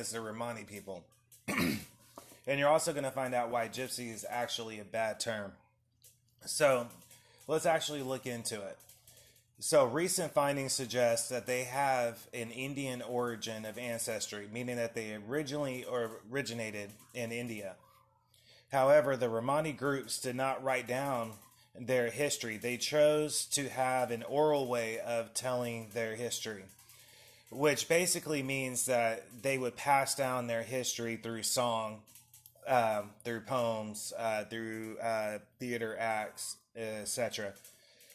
as the Romani people. And you're also going to find out why gypsy is actually a bad term. So let's actually look into it. So recent findings suggest that they have an Indian origin of ancestry, meaning that they originally originated in India. However, the Romani groups did not write down their history. They chose to have an oral way of telling their history, which basically means that they would pass down their history through song, through poems, through theater acts, etc.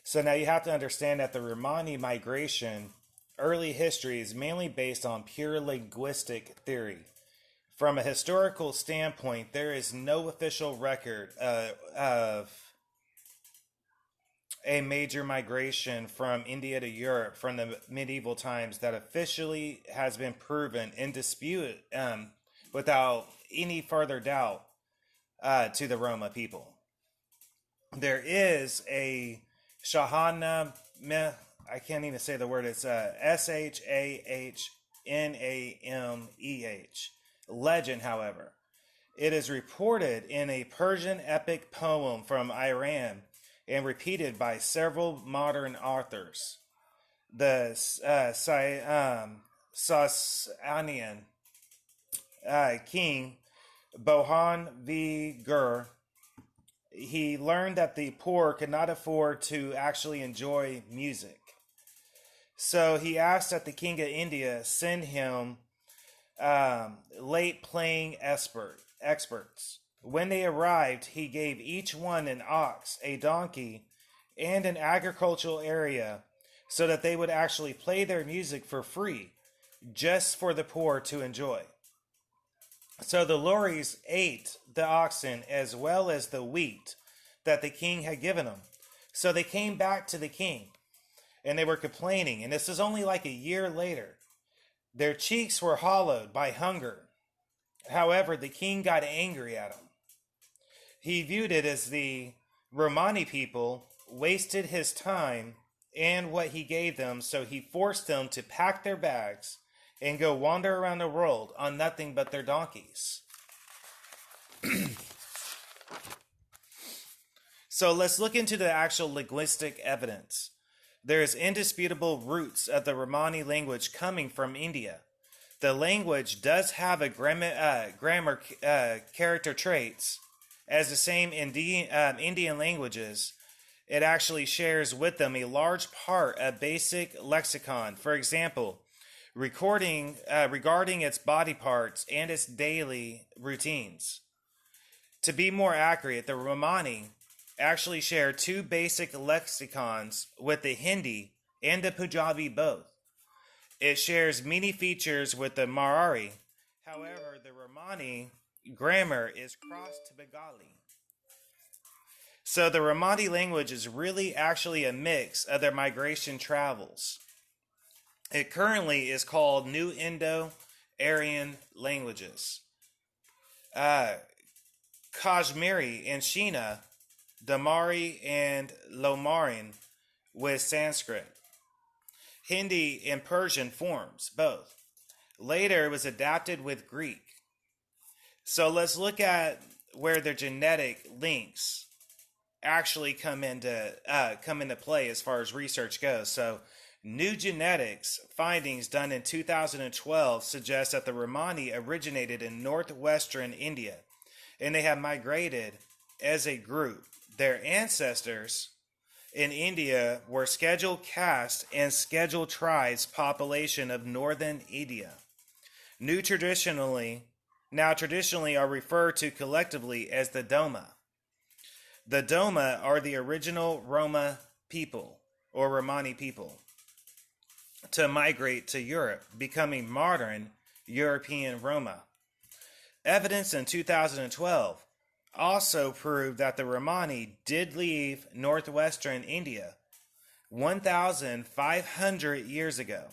So now you have to understand that the Romani migration early history is mainly based on pure linguistic theory. From a historical standpoint, there is no official record of a major migration from India to Europe from the medieval times that officially has been proven indisputable without any further doubt to the Roma people. There is a Shahana, I can't even say the word, it's Shahnaameh legend, however. It is reported in a Persian epic poem from Iran and repeated by several modern authors. The Sasanian king Bohan V. Gur, he learned that the poor could not afford to actually enjoy music. So he asked that the king of India send him late playing experts. When they arrived, he gave each one an ox, a donkey, and an agricultural area so that they would actually play their music for free, just for the poor to enjoy. So the Loris ate the oxen as well as the wheat that the king had given them. So they came back to the king and they were complaining. And this is only like a year later. Their cheeks were hollowed by hunger. However, the king got angry at them. He viewed it as the Romani people wasted his time and what he gave them, so he forced them to pack their bags and go wander around the world on nothing but their donkeys. So let's look into the actual linguistic evidence. There is indisputable roots of the Romani language coming from India. The language does have a grammar character traits as the same Indian languages. It actually shares with them a large part of basic lexicon. For example, regarding its body parts and its daily routines. To be more accurate, the Romani actually share two basic lexicons with the Hindi and the Punjabi both. It shares many features with the Marathi. However, the Romani grammar is crossed to Bengali. So the Romani language is really actually a mix of their migration travels. It currently is called New Indo-Aryan languages. Kashmiri and Shina, Damari and Lomarin with Sanskrit. Hindi and Persian forms, both. Later, it was adapted with Greek. So let's look at where the genetic links actually come into play as far as research goes. So new genetics findings done in 2012 suggest that the Romani originated in northwestern India, and they have migrated as a group. Their ancestors in India were scheduled caste and scheduled tribes population of northern India. Traditionally are referred to collectively as the Doma. The Doma are the original Roma people, or Romani people, to migrate to Europe, becoming modern European Roma. Evidence in 2012 also proved that the Romani did leave northwestern India 1,500 years ago.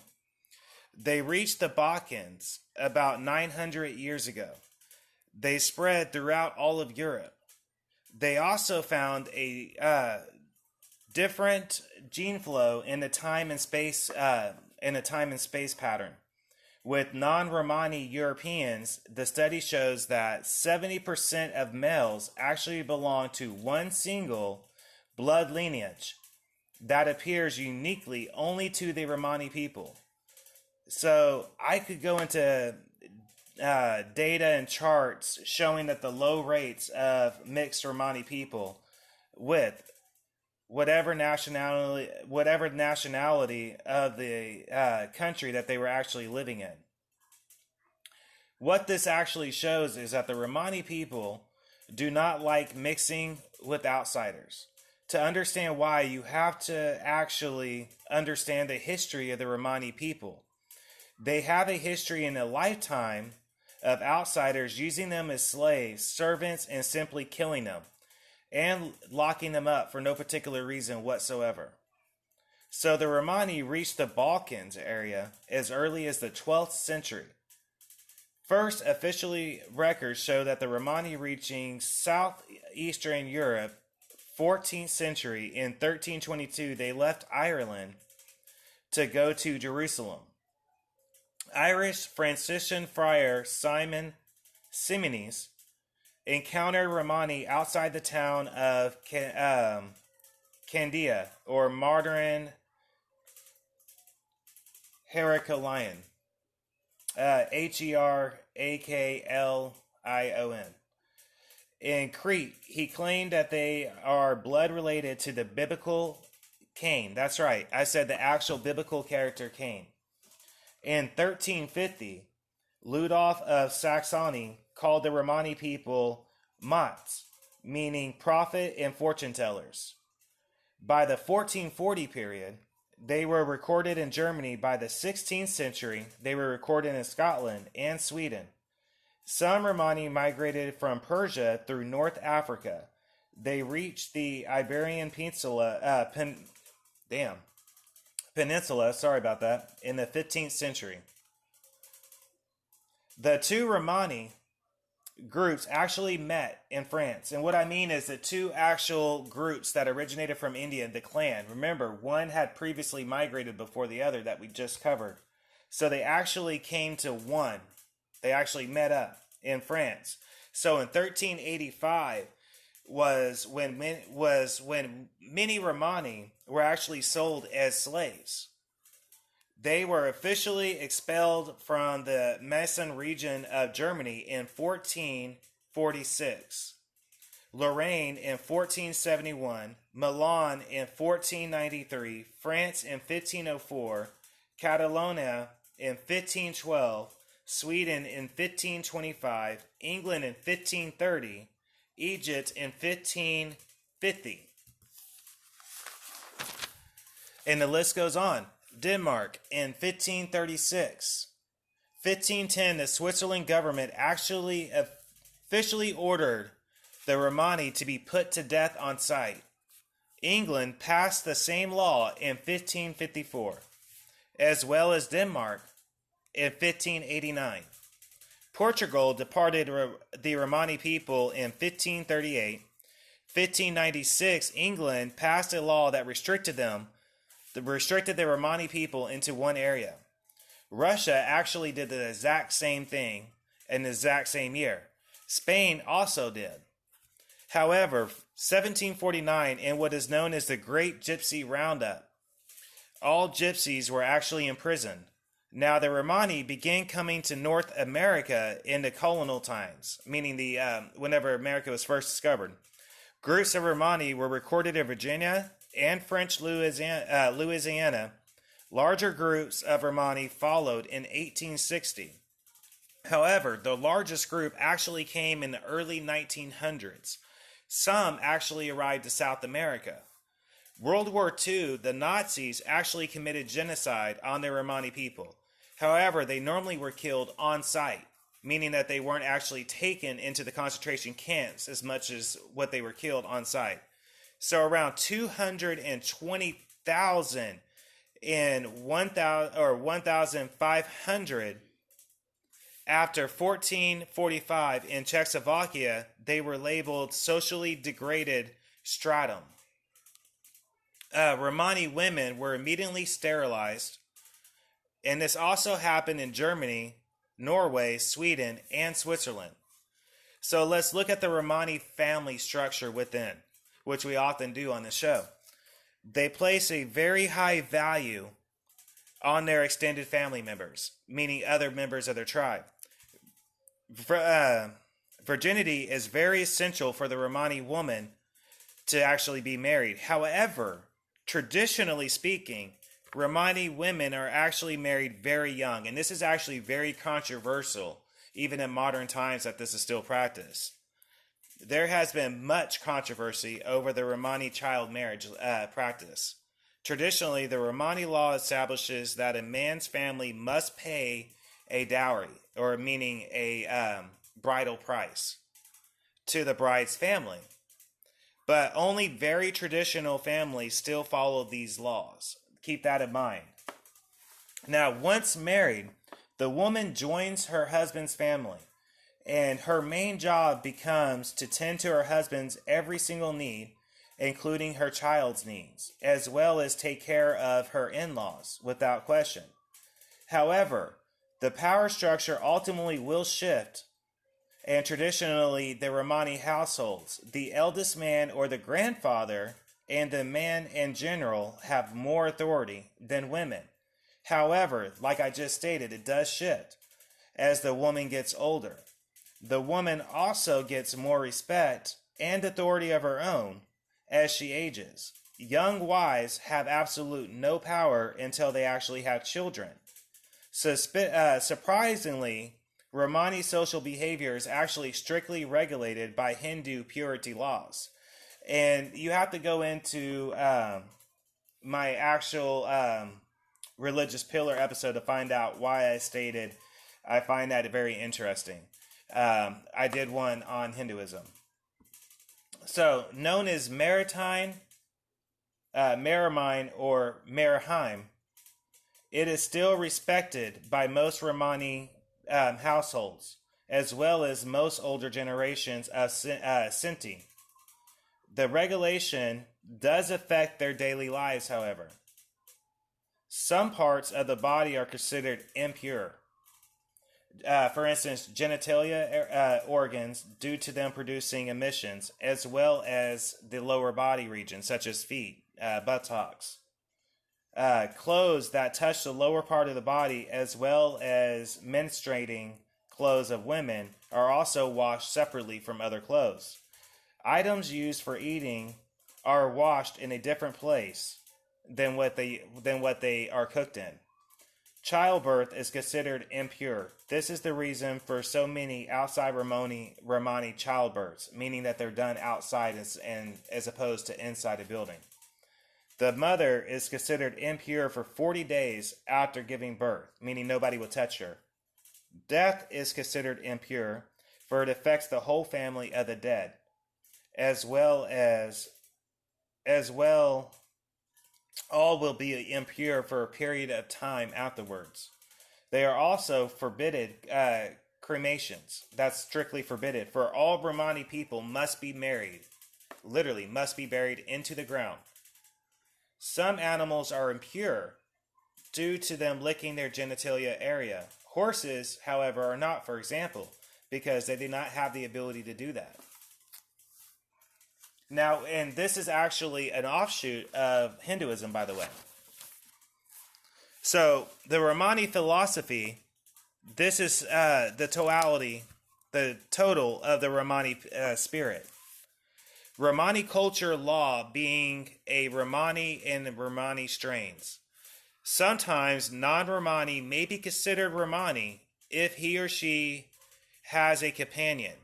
They reached the Balkans about 900 years ago. They spread throughout all of Europe. They also found a different gene flow in the time and space pattern, With non-Romani Europeans, the study shows that 70% of males actually belong to one single blood lineage that appears uniquely only to the Romani people. So I could go into data and charts showing that the low rates of mixed Romani people with whatever nationality of the country that they were actually living in. What this actually shows is that the Romani people do not like mixing with outsiders. To understand why, you have to actually understand the history of the Romani people. They have a history in a lifetime of outsiders using them as slaves, servants, and simply killing them and locking them up for no particular reason whatsoever. So the Romani reached the Balkans area as early as the 12th century. First officially records show that the Romani reaching southeastern Europe 14th century. In 1322 they left Ireland to go to Jerusalem. Irish Franciscan friar Simon Simenes encountered Romani outside the town of Candia, or modern Heraclion, Heraklion. In Crete, he claimed that they are blood related to the biblical Cain. That's right, I said the actual biblical character Cain. In 1350, Ludolf of Saxony called the Romani people Mats, meaning prophet and fortune tellers. By the 1440 period, they were recorded in Germany. By the 16th century, they were recorded in Scotland and Sweden. Some Romani migrated from Persia through North Africa. They reached the Iberian Peninsula, sorry about that, in the 15th century. The two Romani groups actually met in France. And what I mean is the two actual groups that originated from India, the clan. Remember, one had previously migrated before the other that we just covered. So they actually came to one. They actually met up in France. So in 1385 was when many Romani were actually sold as slaves. They were officially expelled from the Meissen region of Germany in 1446, Lorraine in 1471, Milan in 1493, France in 1504, Catalonia in 1512, Sweden in 1525, England in 1530, Egypt in 1550. And the list goes on. Denmark in 1536. 1510, the Switzerland government actually officially ordered the Romani to be put to death on sight. England passed the same law in 1554, as well as Denmark in 1589. Portugal departed the Romani people in 1538. 1596, England passed a law that restricted the Romani people into one area. Russia actually did the exact same thing in the exact same year. Spain also did. However, 1749, in what is known as the Great Gypsy Roundup, all gypsies were actually imprisoned. Now, the Romani began coming to North America in the colonial times, meaning whenever America was first discovered. Groups of Romani were recorded in Virginia and French Louisiana. Larger groups of Romani followed in 1860. However, the largest group actually came in the early 1900s. Some actually arrived to South America. World War II, the Nazis actually committed genocide on the Romani people. However, they normally were killed on site, meaning that they weren't actually taken into the concentration camps as much as what they were killed on site. So around 220,000 in 1,500 after 1445 in Czechoslovakia, they were labeled socially degraded stratum. Romani women were immediately sterilized And this also happened in Germany, Norway, Sweden, and Switzerland. So let's look at the Romani family structure within, which we often do on the show. They place a very high value on their extended family members, meaning other members of their tribe. Virginity is very essential for the Romani woman to actually be married. However, traditionally speaking, Romani women are actually married very young, and this is actually very controversial, even in modern times, that this is still practiced. There has been much controversy over the Romani child marriage practice. Traditionally, the Romani law establishes that a man's family must pay a dowry, or meaning a bridal price, to the bride's family. But only very traditional families still follow these laws. Keep that in mind. Now, once married, the woman joins her husband's family, and her main job becomes to tend to her husband's every single need, including her child's needs, as well as take care of her in-laws, without question. However, the power structure ultimately will shift, and traditionally, the Romani households, the eldest man or the grandfather and the man in general have more authority than women. However, like I just stated, it does shift as the woman gets older. The woman also gets more respect and authority of her own as she ages. Young wives have absolute no power until they actually have children. Surprisingly, Romani social behavior is actually strictly regulated by Hindu purity laws. And you have to go into my actual religious pillar episode to find out why I stated I find that very interesting. I did one on Hinduism. So, known as Maritime, Marimine, or Marahime, it is still respected by most Romani households, as well as most older generations of Sinti. The regulation does affect their daily lives, however. Some parts of the body are considered impure. For instance, genitalia organs, due to them producing emissions, as well as the lower body regions, such as feet, buttocks. Clothes that touch the lower part of the body, as well as menstruating clothes of women, are also washed separately from other clothes. Items used for eating are washed in a different place than what they are cooked in. Childbirth is considered impure. This is the reason for so many outside Romani childbirths, meaning that they're done outside and as opposed to inside a building. The mother is considered impure for 40 days after giving birth, meaning nobody will touch her. Death is considered impure, for it affects the whole family of the dead, as well all will be impure for a period of time afterwards. They are also forbidden cremations. That's strictly forbidden. For all Romani people must be married, literally must be buried into the ground. Some animals are impure due to them licking their genitalia area. Horses, however, are not, for example, because they do not have the ability to do that. Now, and this is actually an offshoot of Hinduism, by the way. So, the Romani philosophy, this is the total of the Romani spirit. Romani culture law being a Romani and Romani strains. Sometimes non-Romani may be considered Romani if he or she has a companion.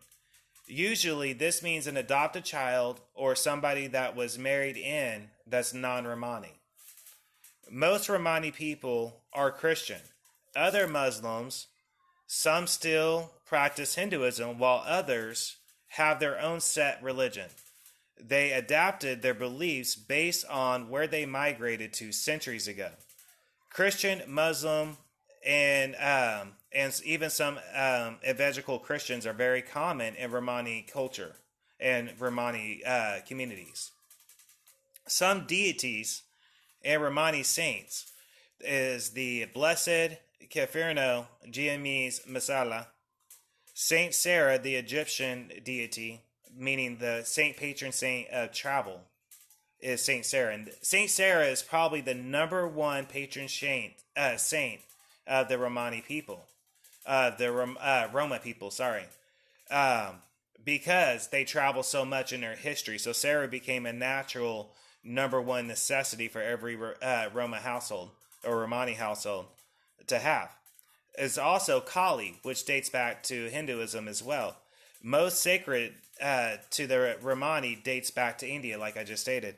Usually this means an adopted child or somebody that was married in that's non-Romani. Most Romani people are Christian. Other Muslims, some still practice Hinduism, while others have their own set religion. They adapted their beliefs based on where they migrated to centuries ago. Christian, Muslim, and even some evangelical Christians are very common in Romani culture and Romani communities. Some deities and Romani saints, is the Blessed Kefirno Giamis Masala, Saint Sarah, the Egyptian deity, meaning the saint patron saint of travel, is Saint Sarah. And Saint Sarah is probably the number one patron saint of the Romani people, Roma people. Sorry, because they travel so much in their history. So Sarah became a natural number one necessity for every Roma household or Romani household to have. Is also Kali, which dates back to Hinduism as well. Most sacred to the Romani dates back to India, like I just stated.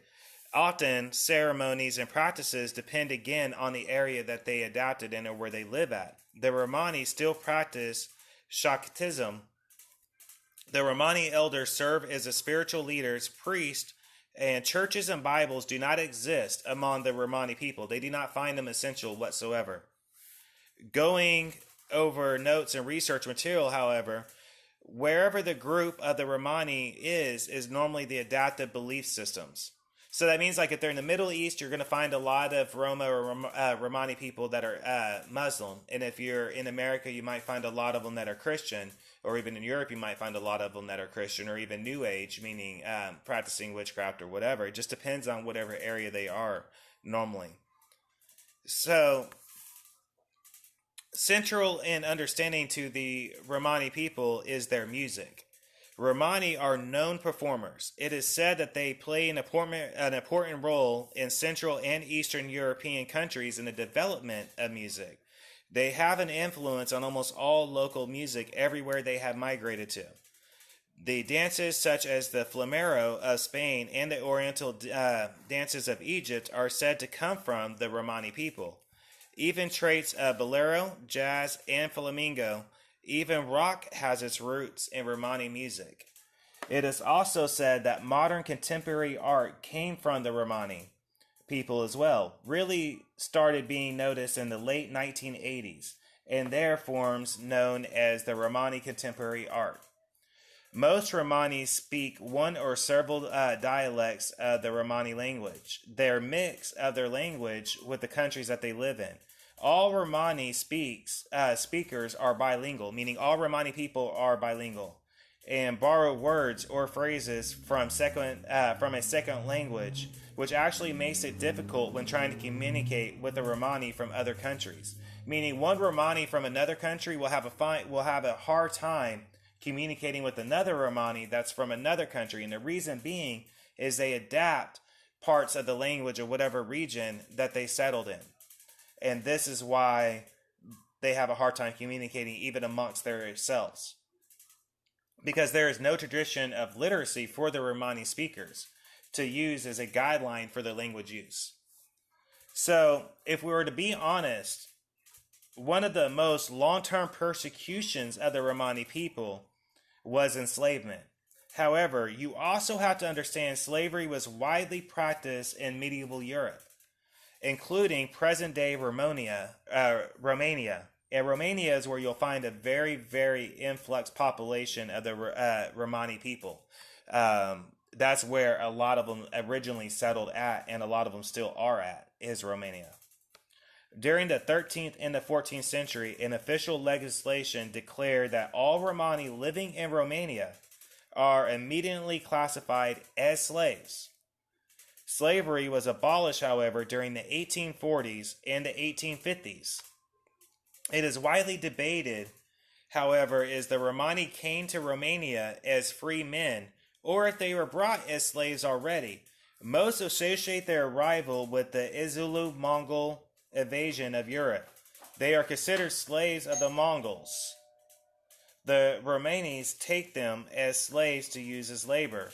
Often, ceremonies and practices depend again on the area that they adapted in or where they live at. The Romani still practice Shaktism. The Romani elders serve as the spiritual leaders, priests, and churches and Bibles do not exist among the Romani people. They do not find them essential whatsoever. Going over notes and research material, however, wherever the group of the Romani is normally the adaptive belief systems. So that means, like, if they're in the Middle East, you're going to find a lot of Roma or Romani people that are Muslim. And if you're in America, you might find a lot of them that are Christian. Or even in Europe, you might find a lot of them that are Christian, or even New Age, meaning practicing witchcraft or whatever. It just depends on whatever area they are normally. So, central in understanding to the Romani people is their music. Romani are known performers. It is said that they play an important role in Central and Eastern European countries in the development of music. They have an influence on almost all local music everywhere they have migrated to. The dances such as the flamenco of Spain and the oriental dances of Egypt are said to come from the Romani people. Even traits of bolero, jazz, and flamenco, even rock has its roots in Romani music. It is also said that modern contemporary art came from the Romani people as well, really started being noticed in the late 1980s, and their forms known as the Romani contemporary art. Most Romani speak one or several dialects of the Romani language. They're mix of their language with the countries that they live in. All Romani speakers are bilingual, meaning all Romani people are bilingual, and borrow words or phrases from a second language, which actually makes it difficult when trying to communicate with a Romani from other countries. Meaning, one Romani from another country will have a hard time communicating with another Romani that's from another country, and the reason being is they adapt parts of the language of whatever region that they settled in. And this is why they have a hard time communicating even amongst themselves. Because there is no tradition of literacy for the Romani speakers to use as a guideline for their language use. So, if we were to be honest, one of the most long-term persecutions of the Romani people was enslavement. However, you also have to understand slavery was widely practiced in medieval Europe, including present-day Romania. And Romania is where you'll find a very, very influx population of the Romani people. That's where a lot of them originally settled at, and a lot of them still are at, is Romania. During the 13th and the 14th century, an official legislation declared that all Romani living in Romania are immediately classified as slaves. Slavery was abolished, however, during the 1840s and the 1850s. It is widely debated, however, if the Romani came to Romania as free men, or if they were brought as slaves already. Most associate their arrival with the Zulu-Mongol invasion of Europe. They are considered slaves of the Mongols. The Romanis take them as slaves to use as labor.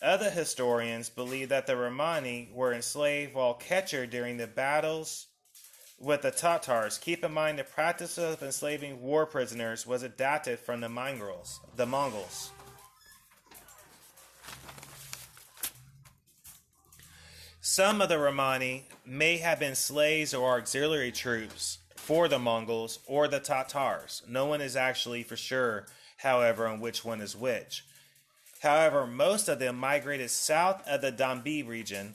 Other historians believe that the Romani were enslaved while captured during the battles with the Tatars. Keep in mind the practice of enslaving war prisoners was adapted from the Mongols. Some of the Romani may have been slaves or auxiliary troops for the Mongols or the Tatars. No one is actually for sure, however, on which one is which. However, most of them migrated south of the Danube region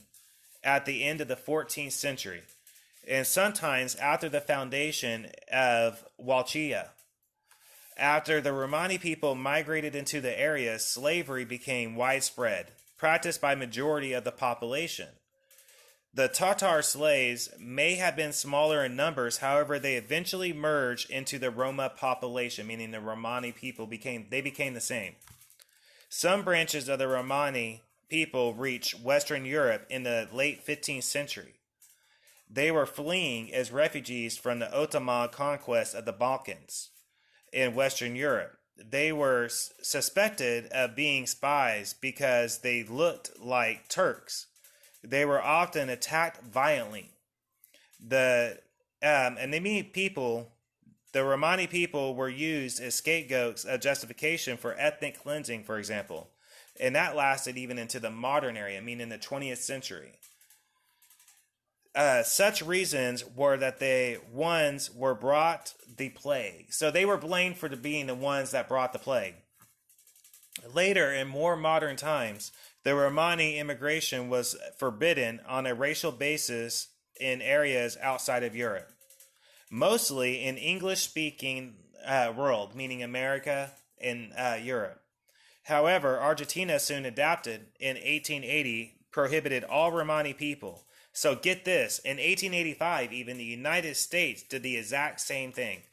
at the end of the 14th century. and sometimes after the foundation of Wallachia. After the Romani people migrated into the area, slavery became widespread, practiced by majority of the population. The Tatar slaves may have been smaller in numbers, however, they eventually merged into the Roma population, meaning the Romani people became the same. Some branches of the Romani people reached Western Europe in the late 15th century. They were fleeing as refugees from the Ottoman conquest of the Balkans in Western Europe. They were suspected of being spies because they looked like Turks. They were often attacked violently. The Romani people were used as scapegoats of justification for ethnic cleansing, for example. And that lasted even into the modern era, meaning the 20th century. Such reasons were that they were brought the plague. So they were blamed for being the ones that brought the plague. Later, in more modern times, the Romani immigration was forbidden on a racial basis in areas outside of Europe. Mostly in English-speaking world, meaning America and Europe. However, Argentina soon adapted in 1880, prohibited all Romani people. So get this, in 1885, even the United States did the exact same thing.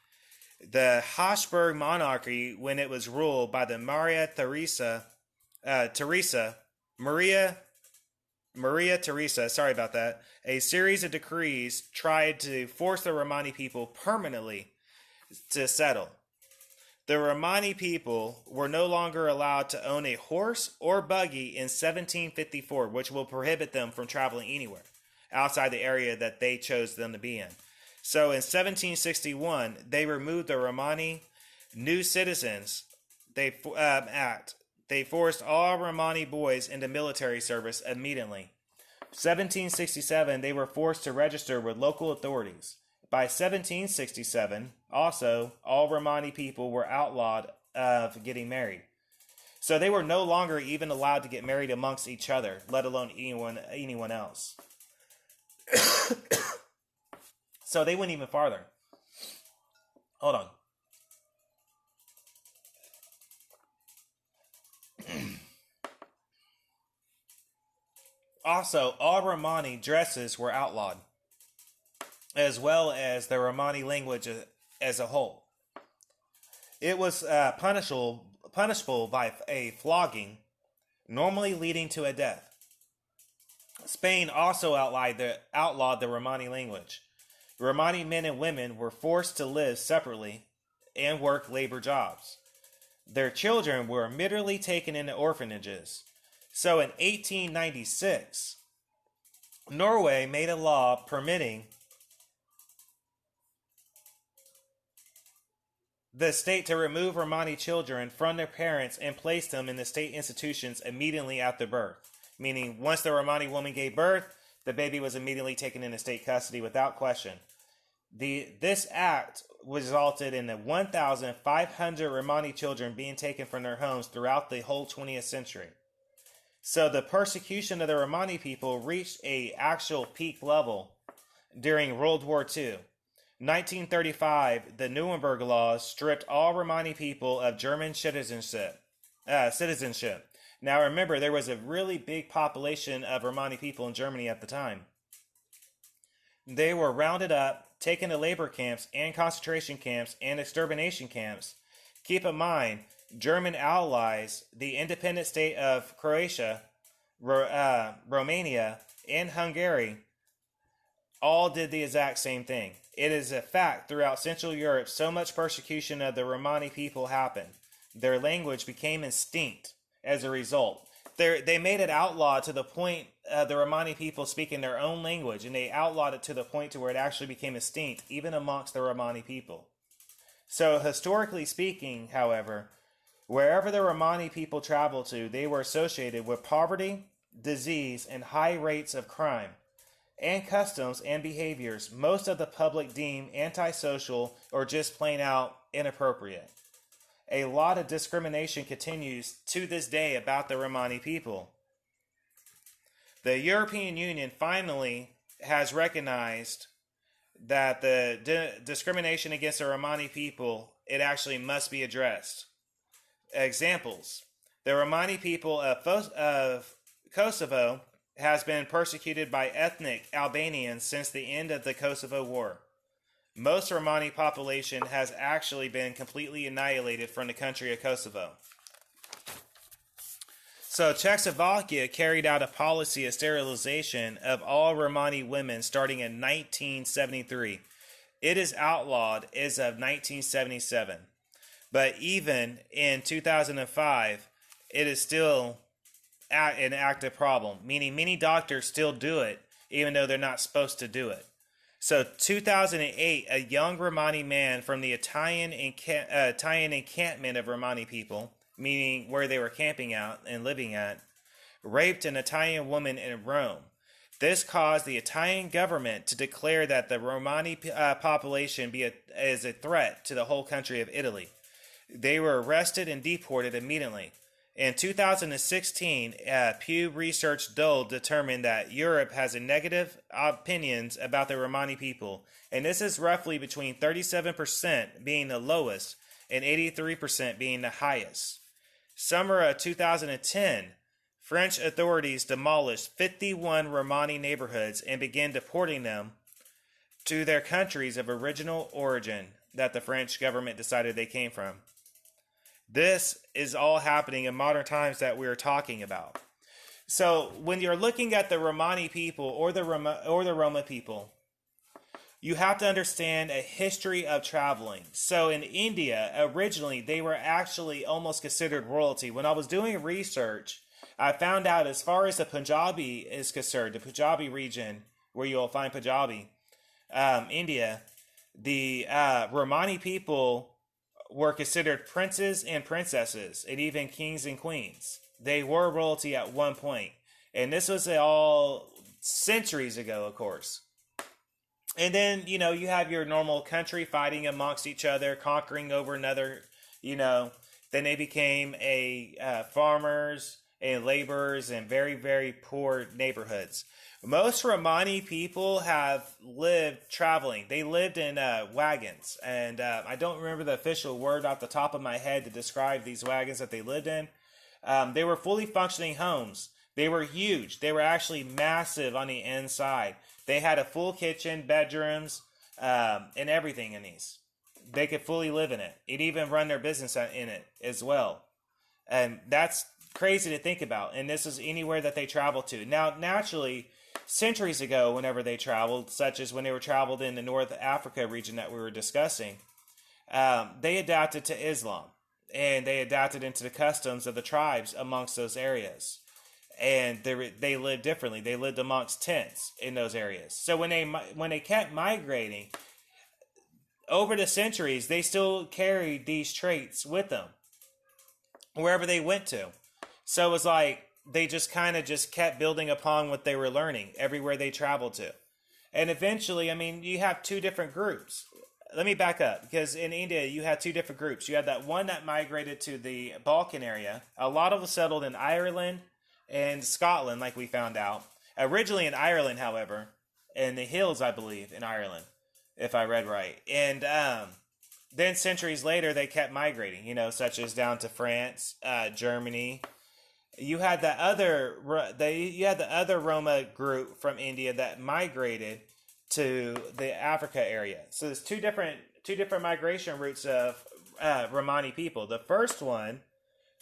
The Habsburg monarchy, when it was ruled by the Maria Theresa, sorry about that, a series of decrees tried to force the Romani people permanently to settle. The Romani people were no longer allowed to own a horse or buggy in 1754, which will prohibit them from traveling anywhere outside the area that they chose them to be in. So in 1761, they removed the Romani New Citizens Act. They forced all Romani boys into military service immediately. 1767, they were forced to register with local authorities. By 1767, also, all Romani people were outlawed of getting married. So they were no longer even allowed to get married amongst each other, let alone anyone else. So they went even farther. Hold on. Also, all Romani dresses were outlawed, as well as the Romani language as a whole. It was punishable by a flogging, normally leading to a death. Spain also outlawed the Romani language. Romani men and women were forced to live separately and work labor jobs. Their children were immediately taken into orphanages. So in 1896, Norway made a law permitting the state to remove Romani children from their parents and place them in the state institutions immediately after birth. Meaning, once the Romani woman gave birth, the baby was immediately taken into state custody without question. This act resulted in 1,500 Romani children being taken from their homes throughout the whole 20th century. So the persecution of the Romani people reached an actual peak level during World War II. 1935, the Nuremberg laws stripped all Romani people of German citizenship. Now remember, there was a really big population of Romani people in Germany at the time. They were rounded up, taken to labor camps and concentration camps and extermination camps. Keep in mind, German allies, the independent state of Croatia, Romania, and Hungary, all did the exact same thing. It is a fact throughout Central Europe, so much persecution of the Romani people happened. Their language became extinct as a result. They made it outlawed to the point the Romani people speaking their own language, and they outlawed it to the point to where it actually became extinct, even amongst the Romani people. So historically speaking, however, wherever the Romani people traveled to, they were associated with poverty, disease, and high rates of crime, and customs and behaviors most of the public deem antisocial or just plain out inappropriate. A lot of discrimination continues to this day about the Romani people. The European Union finally has recognized that the discrimination against the Romani people, it actually must be addressed. Examples: the Romani people of Kosovo has been persecuted by ethnic Albanians since the end of the Kosovo War. Most Romani population has actually been completely annihilated from the country of Kosovo. So Czechoslovakia carried out a policy of sterilization of all Romani women starting in 1973. It is outlawed as of 1977. But even in 2005, it is still an active problem, meaning many doctors still do it, even though they're not supposed to do it. So 2008, a young Romani man from the Italian encampment of Romani people, meaning where they were camping out and living at, raped an Italian woman in Rome. This caused the Italian government to declare that the Romani population is a threat to the whole country of Italy. They were arrested and deported immediately. In 2016, Pew Research Dole determined that Europe has a negative opinions about the Romani people, and this is roughly between 37% being the lowest and 83% being the highest. Summer of 2010, French authorities demolished 51 Romani neighborhoods and began deporting them to their countries of original origin that the French government decided they came from. This is all happening in modern times that we're talking about. So when you're looking at the Romani people or the Roma people, you have to understand a history of traveling. So in India, originally, they were actually almost considered royalty. When I was doing research, I found out as far as the Punjabi is concerned, the Punjabi region where you'll find Punjabi, India, the Romani people were considered princes and princesses, and even kings and queens. They were royalty at one point. And this was all centuries ago, of course. And then, you have your normal country fighting amongst each other, conquering over another, Then they became farmers and laborers in very, very poor neighborhoods. Most Romani people have lived traveling. They lived in wagons. And I don't remember the official word off the top of my head to describe these wagons that they lived in. They were fully functioning homes. They were huge. They were actually massive on the inside. They had a full kitchen, bedrooms, and everything in these. They could fully live in it. It even run their business in it as well. And that's crazy to think about. And this is anywhere that they travel to. Now, naturally, centuries ago, whenever they traveled, such as when they were traveled in the North Africa region that we were discussing, they adapted to Islam. And they adapted into the customs of the tribes amongst those areas. And they lived differently. They lived amongst tents in those areas. So when they kept migrating, over the centuries, they still carried these traits with them wherever they went to. So it was like they just kept building upon what they were learning everywhere they traveled to. And eventually, you have two different groups. Let me back up, because in India, you had two different groups. You had that one that migrated to the Balkan area. A lot of them settled in Ireland and Scotland, like we found out. Originally in Ireland, however, in the hills, I believe, in Ireland, if I read right. And then centuries later, they kept migrating, such as down to France, Germany. You had the other Roma group from India that migrated to the Africa area. So there's two different migration routes of Romani people. The first one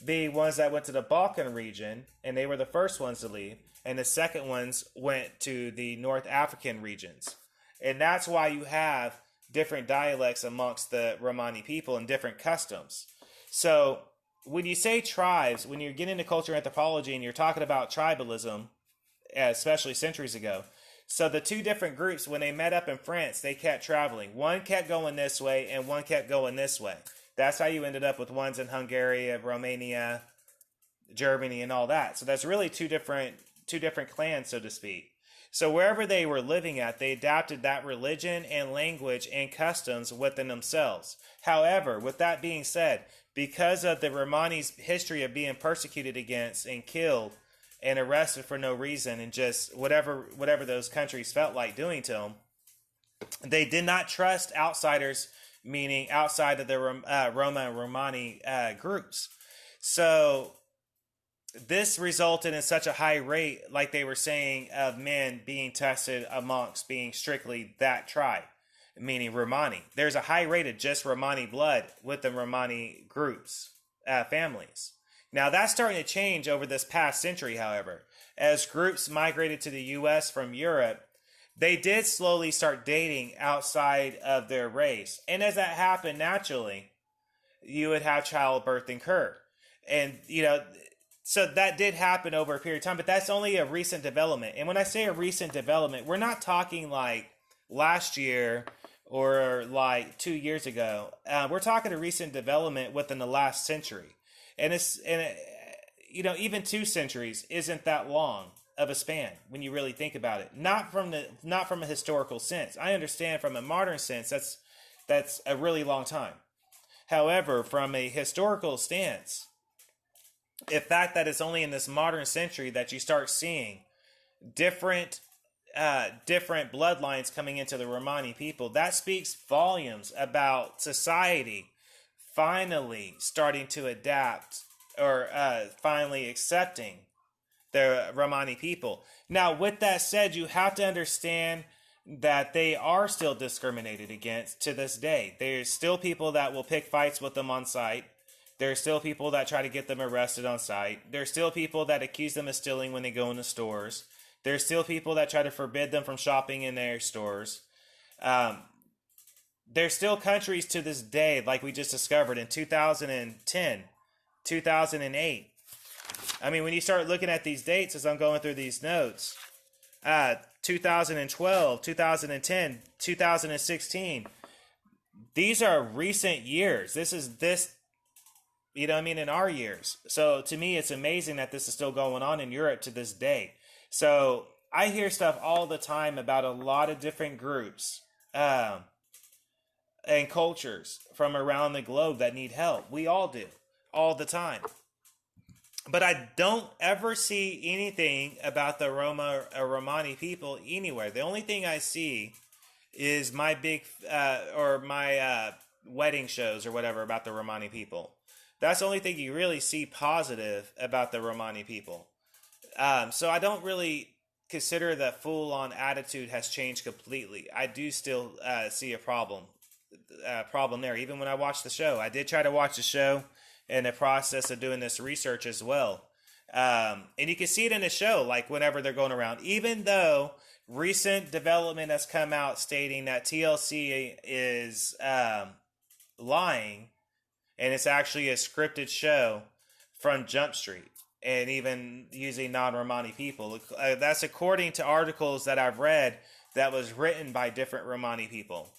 being ones that went to the Balkan region, and they were the first ones to leave. And the second ones went to the North African regions. And that's why you have different dialects amongst the Romani people and different customs. So when you say tribes, when you're getting into culture anthropology and you're talking about tribalism, especially centuries ago, so the two different groups, when they met up in France, they kept traveling. One kept going this way and one kept going this way. That's how you ended up with ones in Hungary, Romania, Germany, and all that. So that's really two different clans, so to speak. So wherever they were living at, they adapted that religion and language and customs within themselves. However, with that being said, because of the Romani's history of being persecuted against and killed and arrested for no reason and just whatever those countries felt like doing to them, They did not trust outsiders, meaning outside of the Roma and Romani groups. So this resulted in such a high rate, like they were saying, of men being tested amongst being strictly that tribe, meaning Romani. There's a high rate of just Romani blood with the Romani groups, families. Now that's starting to change over this past century, however. As groups migrated to the U.S. from Europe, they did slowly start dating outside of their race. And as that happened naturally, you would have childbirth occur. And, so that did happen over a period of time, but that's only a recent development. And when I say a recent development, we're not talking like last year or like 2 years ago. We're talking a recent development within the last century. And even 2 centuries isn't that long of a span when you really think about it. Not from a historical sense. I understand from a modern sense that's a really long time. However, from a historical stance, the fact that it's only in this modern century that you start seeing different bloodlines coming into the Romani people, that speaks volumes about society finally starting to adapt or finally accepting the Romani people. Now, with that said, you have to understand that they are still discriminated against to this day. There's still people that will pick fights with them on sight. There's still people that try to get them arrested on sight. There's still people that accuse them of stealing when they go into stores. There's still people that try to forbid them from shopping in their stores. There's still countries to this day, like we just discovered in 2010, 2008. I mean, when you start looking at these dates as I'm going through these notes, 2012, 2010, 2016, these are recent years. In our years. So to me, it's amazing that this is still going on in Europe to this day. So I hear stuff all the time about a lot of different groups and cultures from around the globe that need help. We all do, all the time. But I don't ever see anything about the Roma or Romani people anywhere. The only thing I see is my wedding shows or whatever about the Romani people. That's the only thing you really see positive about the Romani people. So I don't really consider that full-on attitude has changed completely. I do still see a problem there. Even when I watch the show, I did try to watch the show in the process of doing this research as well. And you can see it in the show, like whenever they're going around. Even though recent development has come out stating that TLC is lying, and it's actually a scripted show from Jump Street, and even using non-Romani people. That's according to articles that I've read that was written by different Romani people.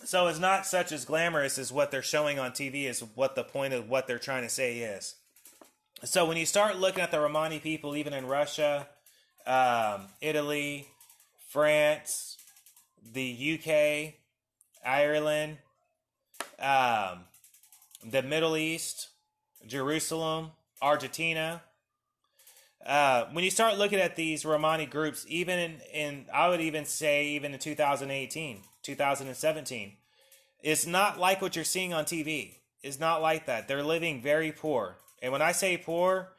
So it's not such as glamorous as what they're showing on TV is what the point of what they're trying to say is. So when you start looking at the Romani people, even in Russia, Italy, France, the UK, Ireland, the Middle East, Jerusalem, Argentina. When you start looking at these Romani groups, even in I would even say even in 2018, 2017, it's not like what you're seeing on TV. It's not like that. They're living very poor. And when I say poor,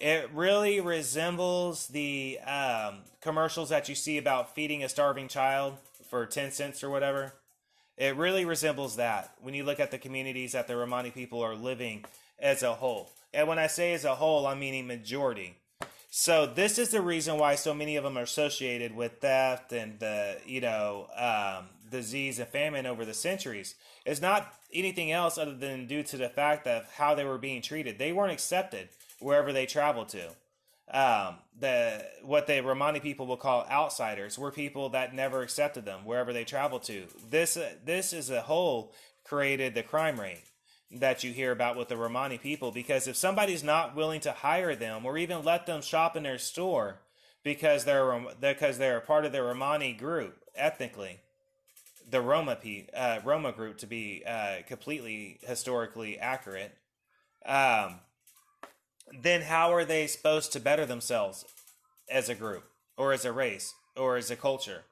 it really resembles the commercials that you see about feeding a starving child for 10 cents or whatever. It really resembles that when you look at the communities that the Romani people are living as a whole. And when I say as a whole, I'm meaning majority. So this is the reason why so many of them are associated with theft and disease and famine over the centuries. It's not anything else other than due to the fact of how they were being treated. They weren't accepted wherever they traveled to. What the Romani people will call outsiders were people that never accepted them wherever they traveled to. This as a whole created the crime rate that you hear about with the Romani people, because if somebody's not willing to hire them or even let them shop in their store because they're a part of the Romani group ethnically, the Roma group to be completely historically accurate, then how are they supposed to better themselves as a group or as a race or as a culture?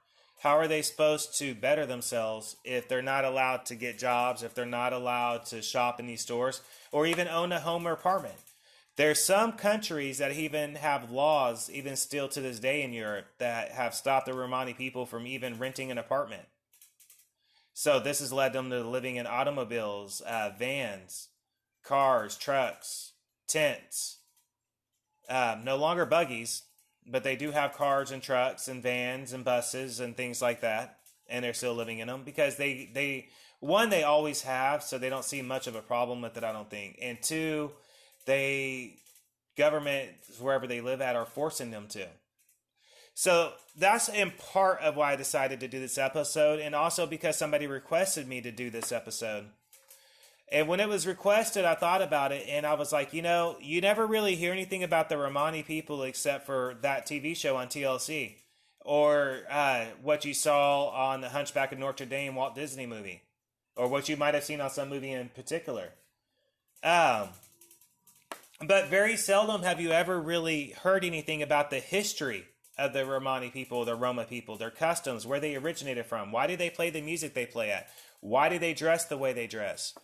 how are they supposed to better themselves if they're not allowed to get jobs, if they're not allowed to shop in these stores, or even own a home or apartment? There's some countries that even have laws, even still to this day in Europe, that have stopped the Romani people from even renting an apartment. So this has led them to living in automobiles, vans, cars, trucks, tents. No longer buggies, but they do have cars and trucks and vans and buses and things like that, and they're still living in them because they always have, so they don't see much of a problem with it, I don't think. And two, governments wherever they live at are forcing them to. So that's in part of why I decided to do this episode, and also because somebody requested me to do this episode. And when it was requested, I thought about it, and I was like, you never really hear anything about the Romani people except for that TV show on TLC, or what you saw on the Hunchback of Notre Dame Walt Disney movie, or what you might have seen on some movie in particular. But very seldom have you ever really heard anything about the history of the Romani people, the Roma people, their customs, where they originated from. Why do they play the music they play at? Why do they dress the way they dress?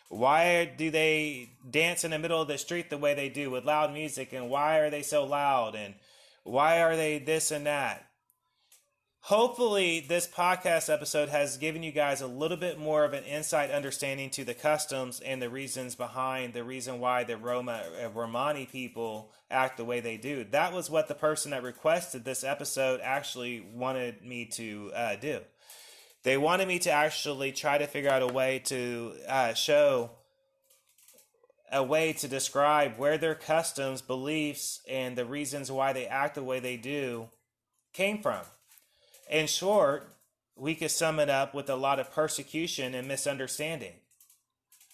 Why do they dance in the middle of the street the way they do with loud music? And why are they so loud? And why are they this and that? Hopefully, this podcast episode has given you guys a little bit more of an insight understanding to the customs and the reasons behind the reason why the Romani people act the way they do. That was what the person that requested this episode actually wanted me to do. They wanted me to actually try to figure out a way to show a way to describe where their customs, beliefs, and the reasons why they act the way they do came from. In short, we could sum it up with a lot of persecution and misunderstanding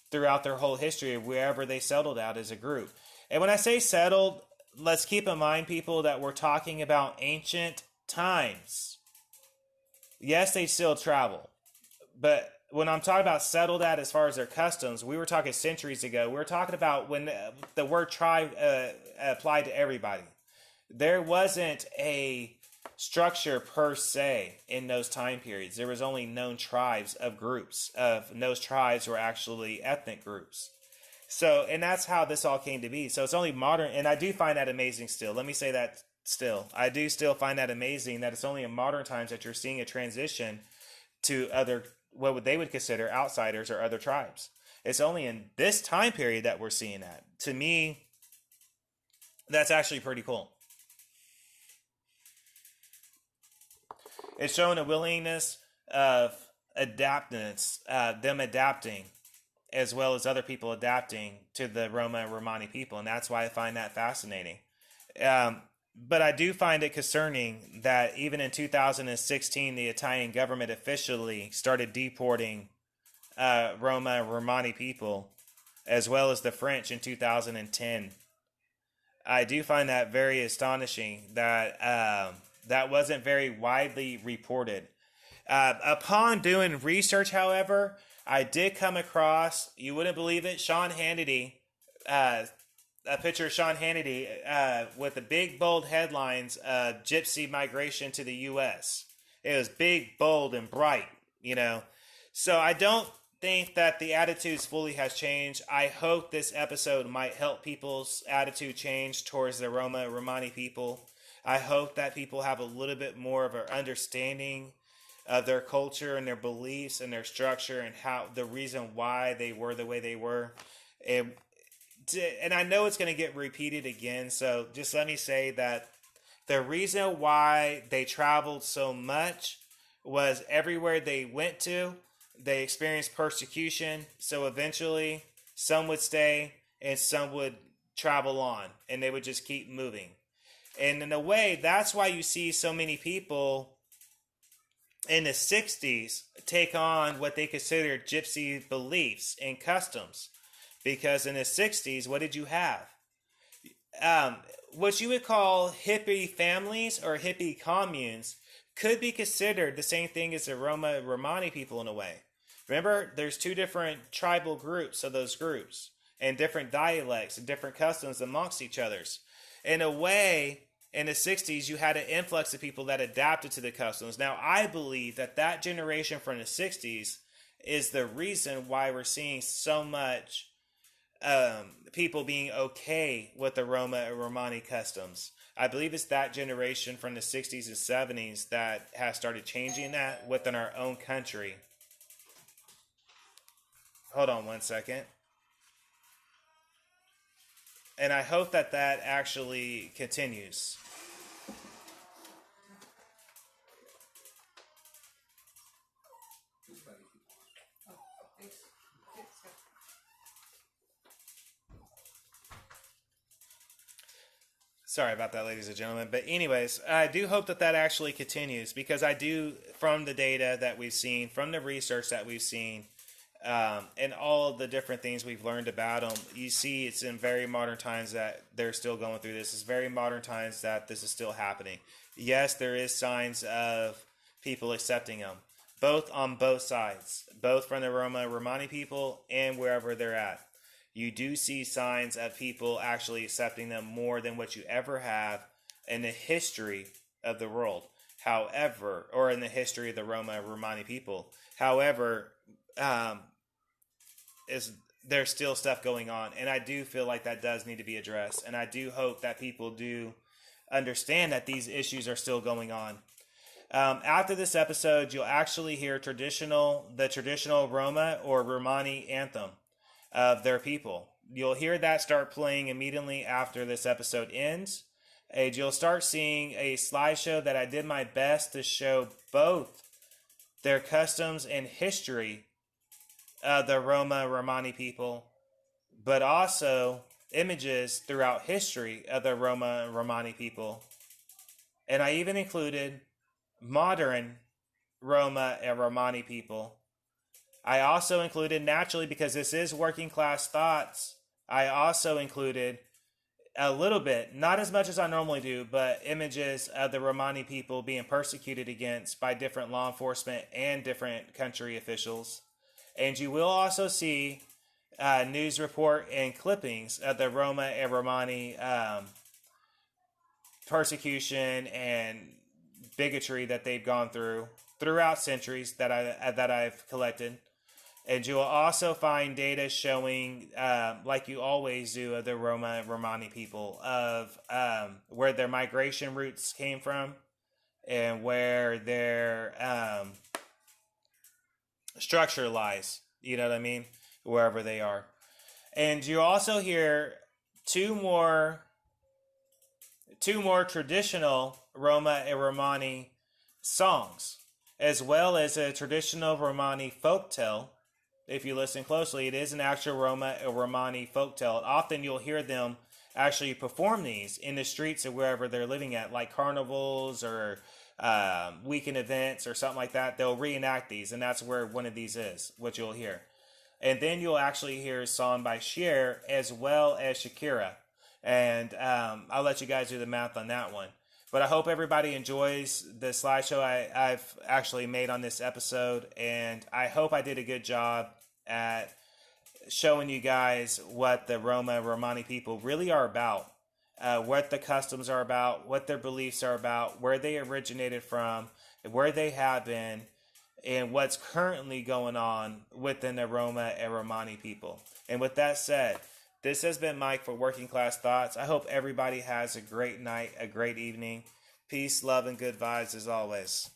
throughout their whole history of wherever they settled out as a group. And when I say settled, let's keep in mind, people, that we're talking about ancient times. Yes, they still travel. But when I'm talking about settled at as far as their customs, we were talking centuries ago. We were talking about when the word tribe applied to everybody. There wasn't a structure per se in those time periods. There was only known tribes of groups, and those tribes were actually ethnic groups. So, and that's how this all came to be. So it's only modern, and I do find that amazing still. Let me say that still. I do still find that amazing that it's only in modern times that you're seeing a transition to other, what they would consider outsiders or other tribes. It's only in this time period that we're seeing that. To me, that's actually pretty cool. It's showing a willingness of adaptance, them adapting, as well as other people adapting to the Roma and Romani people. And that's why I find that fascinating. But I do find it concerning that even in 2016, the Italian government officially started deporting Roma and Romani people, as well as the French in 2010. I do find that very astonishing that that wasn't very widely reported. Upon doing research, however, I did come across, you wouldn't believe it, Sean Hannity, a picture of Sean Hannity with the big bold headlines, Gypsy migration to the U.S. It was big, bold, and bright, So I don't think that the attitudes fully has changed. I hope this episode might help people's attitude change towards the Roma Romani people. I hope that people have a little bit more of an understanding of their culture and their beliefs and their structure and how the reason why they were the way they were. And I know it's going to get repeated again, so just let me say that the reason why they traveled so much was everywhere they went to, they experienced persecution. So eventually, some would stay and some would travel on, and they would just keep moving. And in a way, that's why you see so many people in the 60s take on what they consider gypsy beliefs and customs. Because in the 60s, what did you have? What you would call hippie families or hippie communes could be considered the same thing as the Roma Romani people in a way. Remember, there's two different tribal groups of those groups, and different dialects and different customs amongst each others. In a way, In the 60s, you had an influx of people that adapted to the customs. Now, I believe that that generation from the 60s is the reason why we're seeing so much people being okay with the Roma and Romani customs. I believe it's that generation from the 60s and 70s that has started changing that within our own country. Hold on one second. And I hope that that actually continues. Sorry about that, ladies and gentlemen. But anyways, I do hope that that actually continues, because I do, from the data that we've seen, from the research that we've seen, and all of the different things we've learned about them, you see it's in very modern times that they're still going through this. It's very modern times that this is still happening. Yes, there is signs of people accepting them, both on both sides, both from the Roma Romani people and wherever they're at. You do see signs of people actually accepting them more than what you ever have in the history of the world. However, or in the history of the Roma Romani people. However, there's still stuff going on, and I do feel like that does need to be addressed, and I do hope that people do understand that these issues are still going on. After this episode, you'll actually hear the traditional Roma or Romani anthem of their people. You'll hear that start playing immediately after this episode ends, and you'll start seeing a slideshow that I did my best to show both their customs and history of the Roma Romani people, but also images throughout history of the Roma Romani people. And I even included modern Roma and Romani people. I also included, naturally, because this is working class thoughts, I also included a little bit, not as much as I normally do, but images of the Romani people being persecuted against by different law enforcement and different country officials. And you will also see news report and clippings of the Roma and Romani persecution and bigotry that they've gone through throughout centuries that I've collected. And you will also find data showing, like you always do, of the Roma and Romani people, of where their migration routes came from and where their structure lies. You know what I mean? Wherever they are. And you also hear two more traditional Roma and Romani songs, as well as a traditional Romani folktale. If you listen closely, it is an actual Roma or Romani folktale. Often you'll hear them actually perform these in the streets of wherever they're living at, like carnivals or weekend events or something like that. They'll reenact these, and that's where one of these is, what you'll hear. And then you'll actually hear a song by Cher as well as Shakira. And I'll let you guys do the math on that one. But I hope everybody enjoys the slideshow I've actually made on this episode. And I hope I did a good job at showing you guys what the Roma Romani people really are about. What the customs are about, what their beliefs are about, where they originated from, where they have been, and what's currently going on within the Roma and Romani people. And with that said, this has been Mike for Working Class Thoughts. I hope everybody has a great night, a great evening. Peace, love, and good vibes as always.